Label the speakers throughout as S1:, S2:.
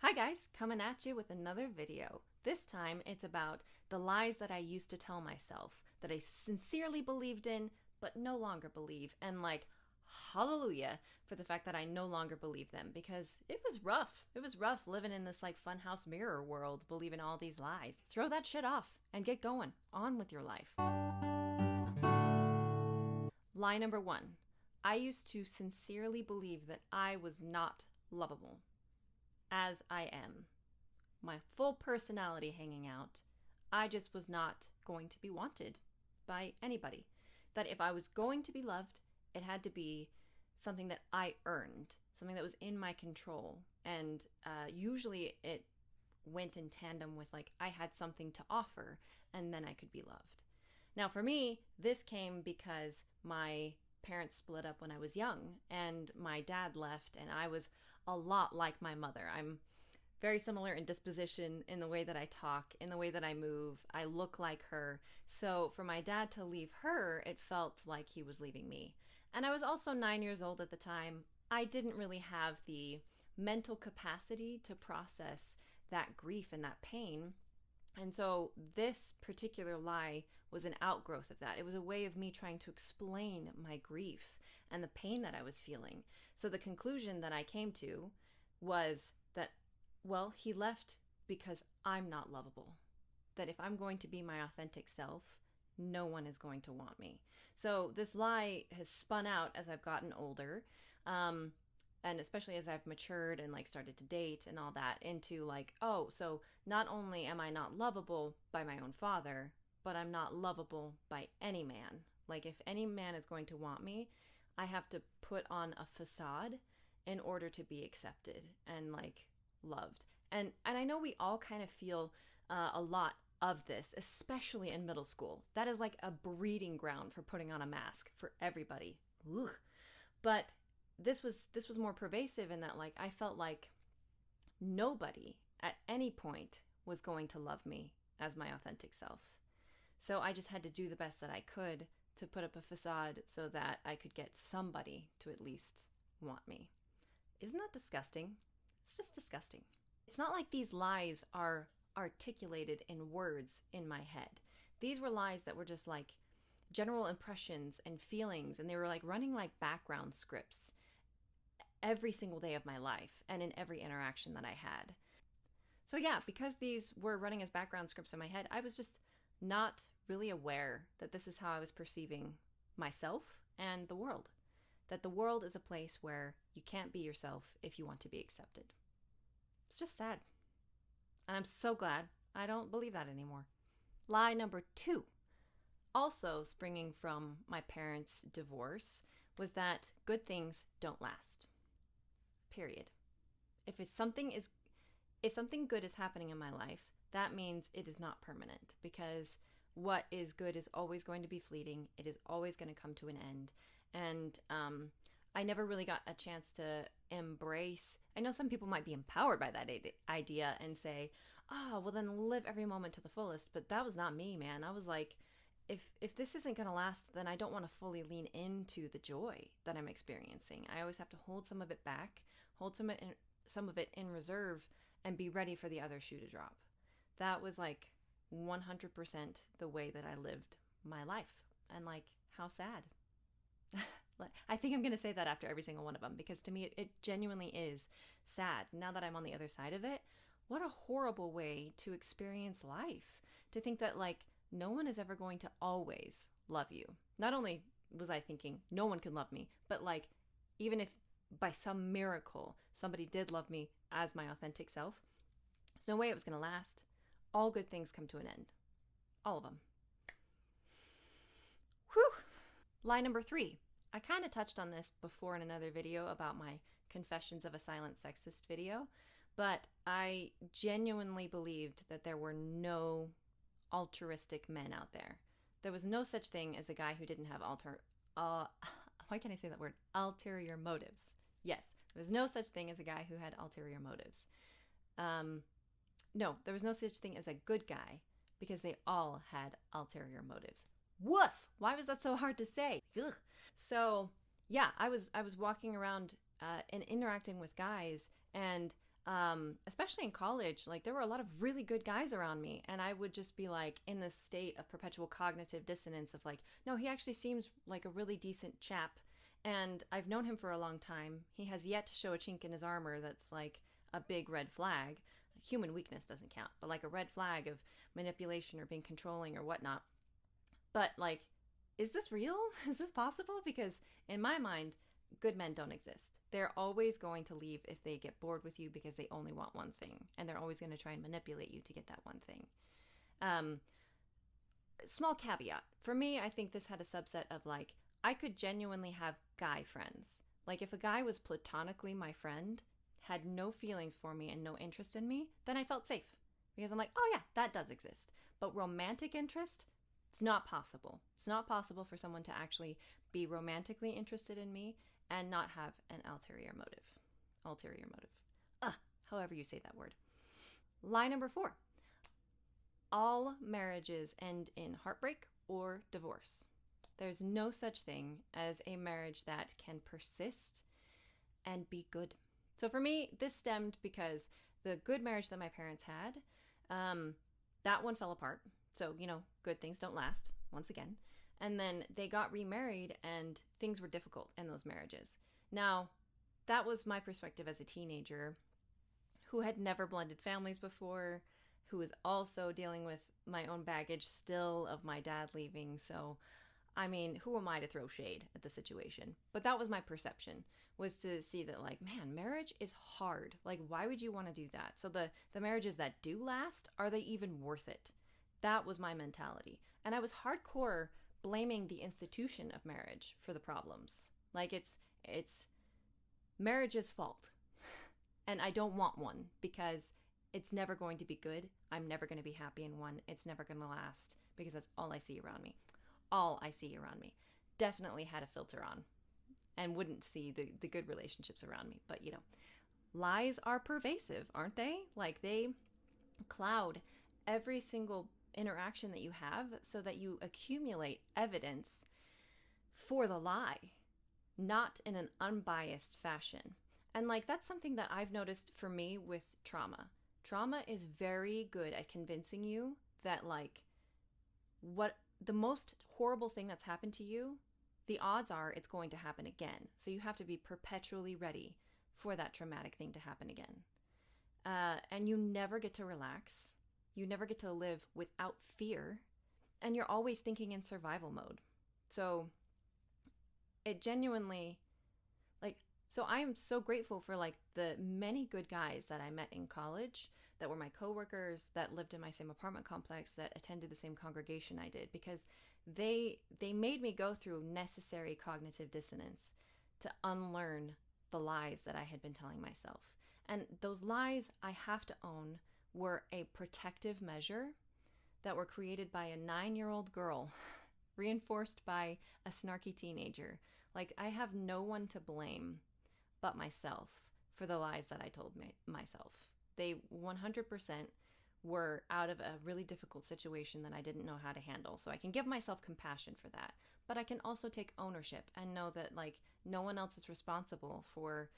S1: Hi guys, coming at you with another video. This time it's about the lies that I used to tell myself that I sincerely believed in but no longer believe, and hallelujah for the fact that I no longer believe them because it was rough. It was rough living in this funhouse mirror world believing all these lies. Throw that shit off and get going on with your life. Lie number 1. I used to sincerely believe that I was not lovable. As I am, my full personality hanging out, I just was not going to be wanted by anybody. That if I was going to be loved, it had to be something that I earned, something that was in my control. And usually it went in tandem with I had something to offer and then I could be loved. Now for me, this came because my parents split up when I was young and my dad left, and I was a lot like my mother. I'm very similar in disposition, in the way that I talk, in the way that I move. I look like her. So for my dad to leave her, it felt like he was leaving me. And I was also 9 years old at the time. I didn't really have the mental capacity to process that grief and that pain. And so this particular lie was an outgrowth of that. It was a way of me trying to explain my grief and the pain that I was feeling. So the conclusion that I came to was that, well, he left because I'm not lovable. That if I'm going to be my authentic self, no one is going to want me. So this lie has spun out as I've gotten older. And especially as I've matured and started to date and all that, into oh, so not only am I not lovable by my own father, but I'm not lovable by any man. If any man is going to want me, I have to put on a facade in order to be accepted and loved. And I know we all kind of feel a lot of this, especially in middle school. That is a breeding ground for putting on a mask for everybody. Ugh. But this was more pervasive in that I felt like nobody at any point was going to love me as my authentic self. So I just had to do the best that I could to put up a facade so that I could get somebody to at least want me. Isn't that disgusting? It's just disgusting. It's not like these lies are articulated in words in my head. These were lies that were just general impressions and feelings, and they were running background scripts every single day of my life and in every interaction that I had. So yeah, because these were running as background scripts in my head, I was just not really aware that this is how I was perceiving myself and the world. That the world is a place where you can't be yourself if you want to be accepted. It's just sad. And I'm so glad I don't believe that anymore. Lie number 2, also springing from my parents' divorce, was that good things don't last. Period. If something good is happening in my life, that means it is not permanent, because what is good is always going to be fleeting. It is always going to come to an end. And I never really got a chance to embrace. I know some people might be empowered by that idea and say, oh, well then live every moment to the fullest. But that was not me, man. I was like, if this isn't going to last, then I don't want to fully lean into the joy that I'm experiencing. I always have to hold some of it back, hold some of it in reserve, and be ready for the other shoe to drop. That was 100% the way that I lived my life. And how sad. I think I'm going to say that after every single one of them, because to me it genuinely is sad. Now that I'm on the other side of it, what a horrible way to experience life. To think that no one is ever going to always love you. Not only was I thinking no one can love me, but even if by some miracle somebody did love me as my authentic self, there's no way it was going to last. All good things come to an end. All of them. Whew. Lie number 3. I kind of touched on this before in another video about my Confessions of a Silent Sexist video, but I genuinely believed that there were no altruistic men out there. There was no such thing as a guy who didn't have why can't I say that word? Ulterior motives. Yes, there was no such thing as a guy who had ulterior motives. No, there was no such thing as a good guy, because they all had ulterior motives. Woof! Why was that so hard to say? Ugh. So yeah, I was walking around and interacting with guys, and Especially in college, like there were a lot of really good guys around me, and I would just be like in this state of perpetual cognitive dissonance of like, no, he actually seems like a really decent chap, and I've known him for a long time. He has yet to show a chink in his armor that's like a big red flag. Human weakness doesn't count, but like a red flag of manipulation or being controlling or whatnot. But like, is this real? Is this possible? Because in my mind, good men don't exist. They're always going to leave if they get bored with you because they only want one thing, and they're always going to try and manipulate you to get that one thing. Um, Small caveat for me, I think this had a subset of like, I could genuinely have guy friends. Like, if a guy was platonically my friend, had no feelings for me and no interest in me, then I felt safe because I'm like, oh yeah, that does exist. But romantic interest, it's not possible. It's not possible for someone to actually be romantically interested in me and not have an ulterior motive. Ulterior motive. However you say that word. Lie number 4. All marriages end in heartbreak or divorce. There's no such thing as a marriage that can persist and be good. So for me, this stemmed because the good marriage that my parents had, that one fell apart. So, good things don't last, once again. And then they got remarried and things were difficult in those marriages. Now, that was my perspective as a teenager who had never blended families before, who was also dealing with my own baggage still of my dad leaving. So, I mean, who am I to throw shade at the situation? But that was my perception, was to see that, like, man, marriage is hard. Like, why would you want to do that? So the marriages that do last, are they even worth it? That was my mentality. And I was hardcore blaming the institution of marriage for the problems. Like, it's marriage's fault. And I don't want one because it's never going to be good. I'm never going to be happy in one. It's never going to last because that's all I see around me. All I see around me. Definitely had a filter on and wouldn't see the good relationships around me. But, lies are pervasive, aren't they? Like, they cloud every single interaction that you have so that you accumulate evidence for the lie, not in an unbiased fashion. And like, that's something that I've noticed for me with trauma. Trauma is very good at convincing you that, like, what the most horrible thing that's happened to you, the odds are it's going to happen again. So you have to be perpetually ready for that traumatic thing to happen again. And you never get to relax. You never get to live without fear. And you're always thinking in survival mode. So it genuinely, like, so I am so grateful for like the many good guys that I met in college that were my coworkers, that lived in my same apartment complex, that attended the same congregation I did, because they made me go through necessary cognitive dissonance to unlearn the lies that I had been telling myself. And those lies, I have to own, were a protective measure that were created by a 9-year-old girl, reinforced by a snarky teenager. Like, I have no one to blame but myself for the lies that I told myself. They 100% were out of a really difficult situation that I didn't know how to handle. So I can give myself compassion for that. But I can also take ownership and know that, like, no one else is responsible for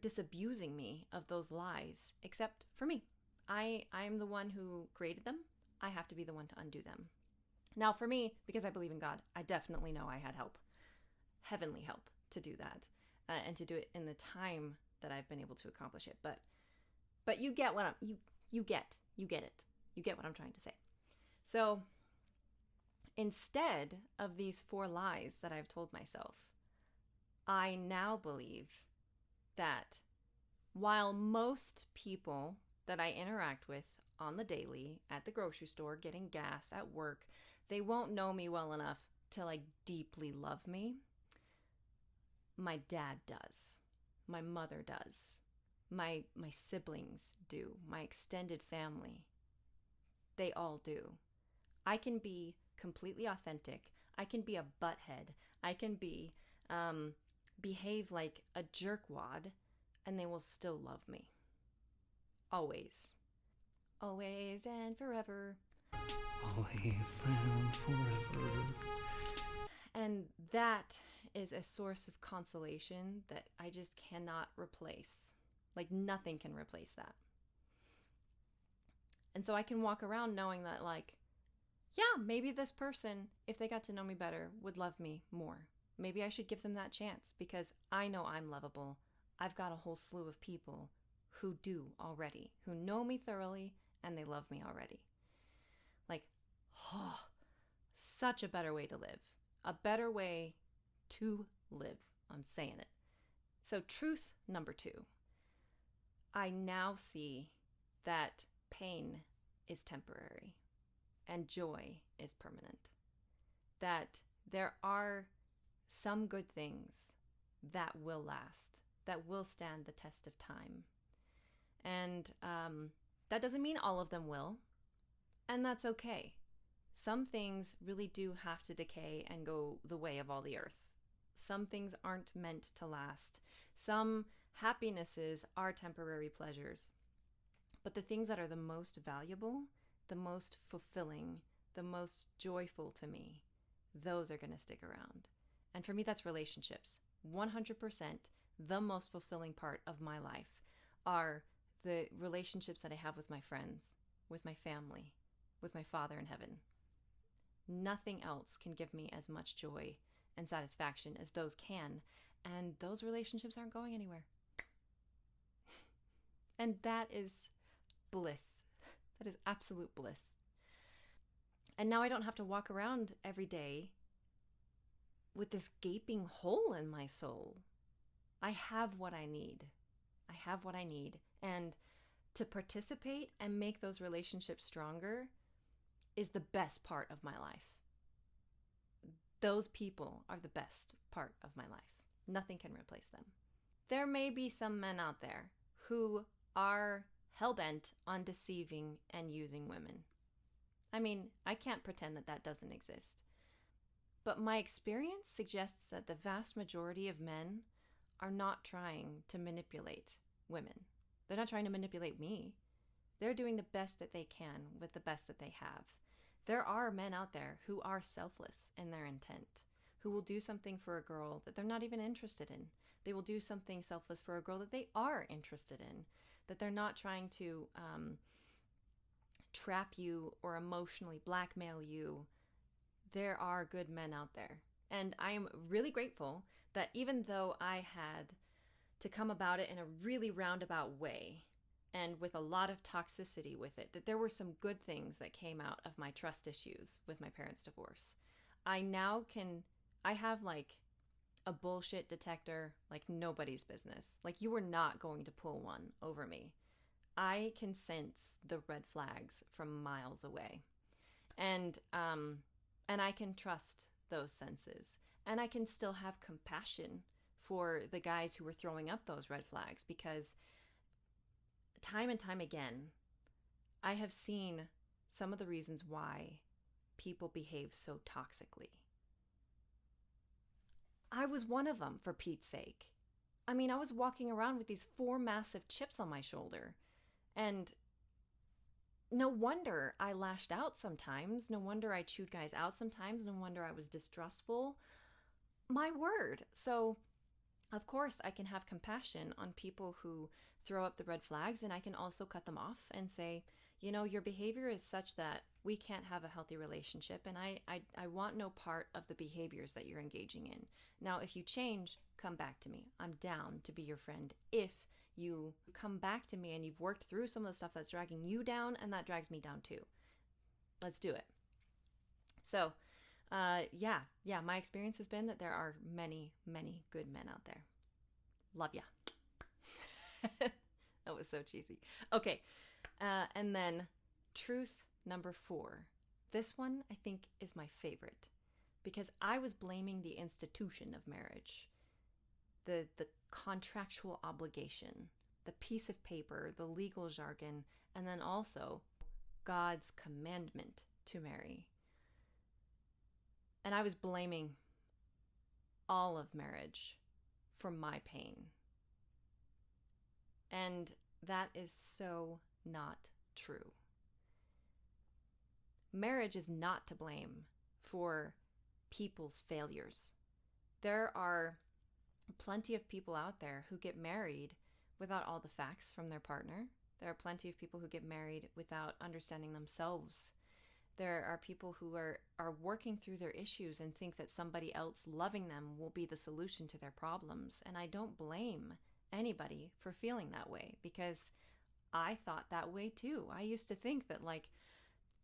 S1: disabusing me of those lies except for me. I'm the one who created them. I have to be the one to undo them. Now, for me, because I believe in God, I definitely know I had help, heavenly help, to do that, and to do it in the time that I've been able to accomplish it. But you get what you get it. You get what I'm trying to say. So instead of these 4 lies that I've told myself, I now believe that while most people that I interact with on the daily, at the grocery store, getting gas, at work, they won't know me well enough to like deeply love me, my dad does. My mother does. My siblings do. My extended family. They all do. I can be completely authentic. I can be a butthead. I can be behave like a jerkwad, and they will still love me. Always. Always and forever.
S2: Always and forever.
S1: And that is a source of consolation that I just cannot replace. Like nothing can replace that. And so I can walk around knowing that, like, yeah, maybe this person, if they got to know me better, would love me more. Maybe I should give them that chance because I know I'm lovable. I've got a whole slew of people who do already, who know me thoroughly and they love me already. Like, oh, such a better way to live. A better way to live. I'm saying it. So, truth number 2. I now see that pain is temporary and joy is permanent. That there are some good things that will last, that will stand the test of time. And that doesn't mean all of them will, and that's okay. Some things really do have to decay and go the way of all the earth. Some things aren't meant to last. Some happinesses are temporary pleasures. But the things that are the most valuable, the most fulfilling, the most joyful to me, those are going to stick around. And for me, that's relationships. 100% the most fulfilling part of my life are the relationships that I have with my friends, with my family, with my Father in heaven. Nothing else can give me as much joy and satisfaction as those can, and those relationships aren't going anywhere. And that is bliss. That is absolute bliss. And now I don't have to walk around every day with this gaping hole in my soul. I have what I need. I have what I need. And to participate and make those relationships stronger is the best part of my life. Those people are the best part of my life. Nothing can replace them. There may be some men out there who are hell-bent on deceiving and using women. I mean, I can't pretend that that doesn't exist. But my experience suggests that the vast majority of men are not trying to manipulate women. They're not trying to manipulate me. They're doing the best that they can with the best that they have. There are men out there who are selfless in their intent, who will do something for a girl that they're not even interested in. They will do something selfless for a girl that they are interested in, that they're not trying to trap you or emotionally blackmail you. There are good men out there. And I am really grateful that even though I had to come about it in a really roundabout way and with a lot of toxicity with it, that there were some good things that came out of my trust issues with my parents' divorce. I have like a bullshit detector like nobody's business. Like you were not going to pull one over me. I can sense the red flags from miles away. And I can trust those senses. And I can still have compassion for the guys who were throwing up those red flags because time and time again, I have seen some of the reasons why people behave so toxically. I was one of them, for Pete's sake. I mean, I was walking around with these 4 massive chips on my shoulder. And no wonder I lashed out sometimes. No wonder I chewed guys out sometimes. No wonder I was distrustful. My word. So, of course, I can have compassion on people who throw up the red flags, and I can also cut them off and say, you know, your behavior is such that we can't have a healthy relationship, and I want no part of the behaviors that you're engaging in. Now, if you change, come back to me. I'm down to be your friend if you come back to me and you've worked through some of the stuff that's dragging you down and that drags me down too. Let's do it. So, yeah, my experience has been that there are many, many good men out there. Love ya. That was so cheesy. Okay, and then truth number 4. This one I think is my favorite because I was blaming the institution of marriage, the contractual obligation, the piece of paper, the legal jargon, and then also God's commandment to marry. And I was blaming all of marriage for my pain. And that is so not true. Marriage is not to blame for people's failures. There are plenty of people out there who get married without all the facts from their partner. There are plenty of people who get married without understanding themselves. There are people who are working through their issues and think that somebody else loving them will be the solution to their problems. And I don't blame anybody for feeling that way, because I thought that way too. I used to think that like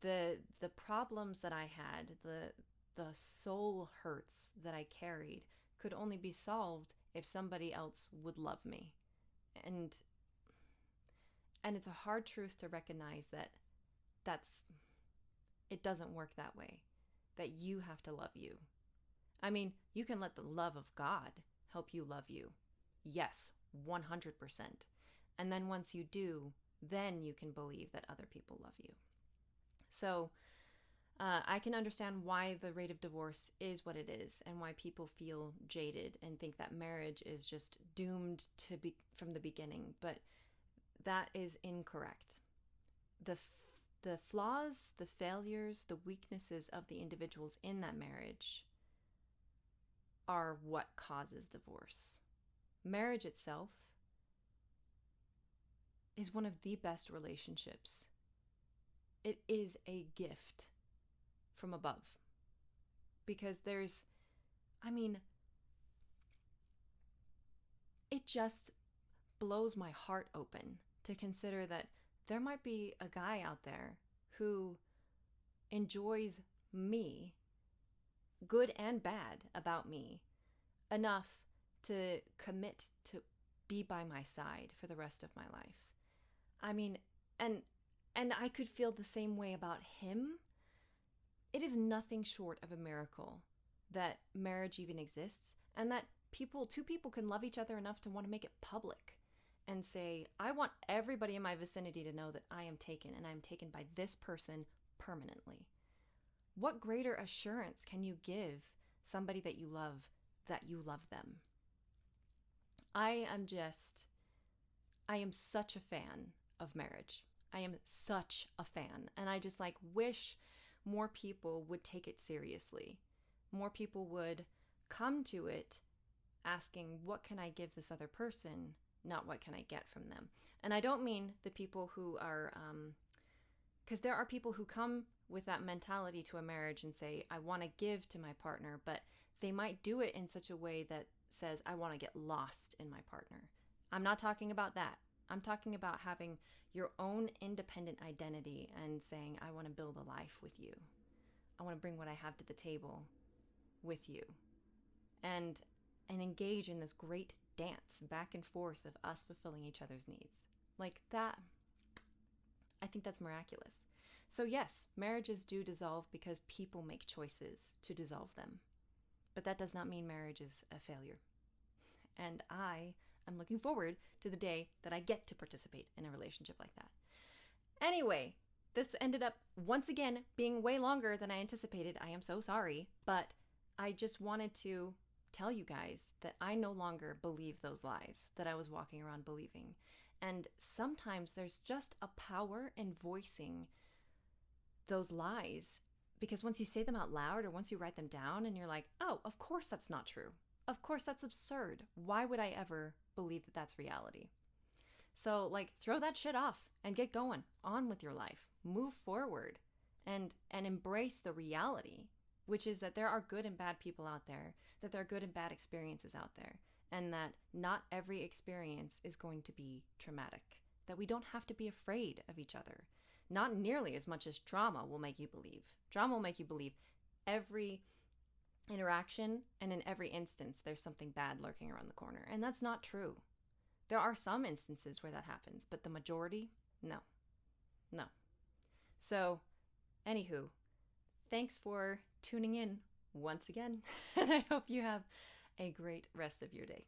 S1: the problems that I had, the soul hurts that I carried could only be solved if somebody else would love me. And it's a hard truth to recognize that it doesn't work that way. That you have to love you. I mean, you can let the love of God help you love you. Yes, 100%. And then once you do, then you can believe that other people love you. So I can understand why the rate of divorce is what it is, and why people feel jaded and think that marriage is just doomed to be from the beginning. But that is incorrect. The flaws, the failures, the weaknesses of the individuals in that marriage are what causes divorce. Marriage itself is one of the best relationships. It is a gift from above. Because it just blows my heart open to consider that there might be a guy out there who enjoys me, good and bad about me, enough to commit to be by my side for the rest of my life. I mean, and I could feel the same way about him. It is nothing short of a miracle that marriage even exists, and that two people can love each other enough to want to make it public and say, I want everybody in my vicinity to know that I am taken, and I am taken by this person permanently. What greater assurance can you give somebody that you love them? I am such a fan of marriage. I am such a fan. And I just wish more people would take it seriously. More people would come to it asking, what can I give this other person? Not what can I get from them. And I don't mean the people who are, because there are people who come with that mentality to a marriage and say, I want to give to my partner, but they might do it in such a way that says, I want to get lost in my partner. I'm not talking about that. I'm talking about having your own independent identity and saying, I want to build a life with you. I want to bring what I have to the table with you. And engage in this great dance back and forth of us fulfilling each other's needs. Like that, I think that's miraculous. So yes, marriages do dissolve because people make choices to dissolve them. But that does not mean marriage is a failure. And I am looking forward to the day that I get to participate in a relationship like that. Anyway, this ended up once again being way longer than I anticipated. I am so sorry, but I just wanted to tell you guys that I no longer believe those lies that I was walking around believing. And sometimes there's just a power in voicing those lies, because once you say them out loud or once you write them down and you're like, oh, of course that's not true. Of course that's absurd. Why would I ever believe that that's reality? So throw that shit off and get going on with your life. Move forward and embrace the reality, which is that there are good and bad people out there, that there are good and bad experiences out there, and that not every experience is going to be traumatic, that we don't have to be afraid of each other. Not nearly as much as trauma will make you believe. Trauma will make you believe every interaction and in every instance there's something bad lurking around the corner. And that's not true. There are some instances where that happens, but the majority, no. So, anywho, thanks for tuning in once again, and I hope you have a great rest of your day.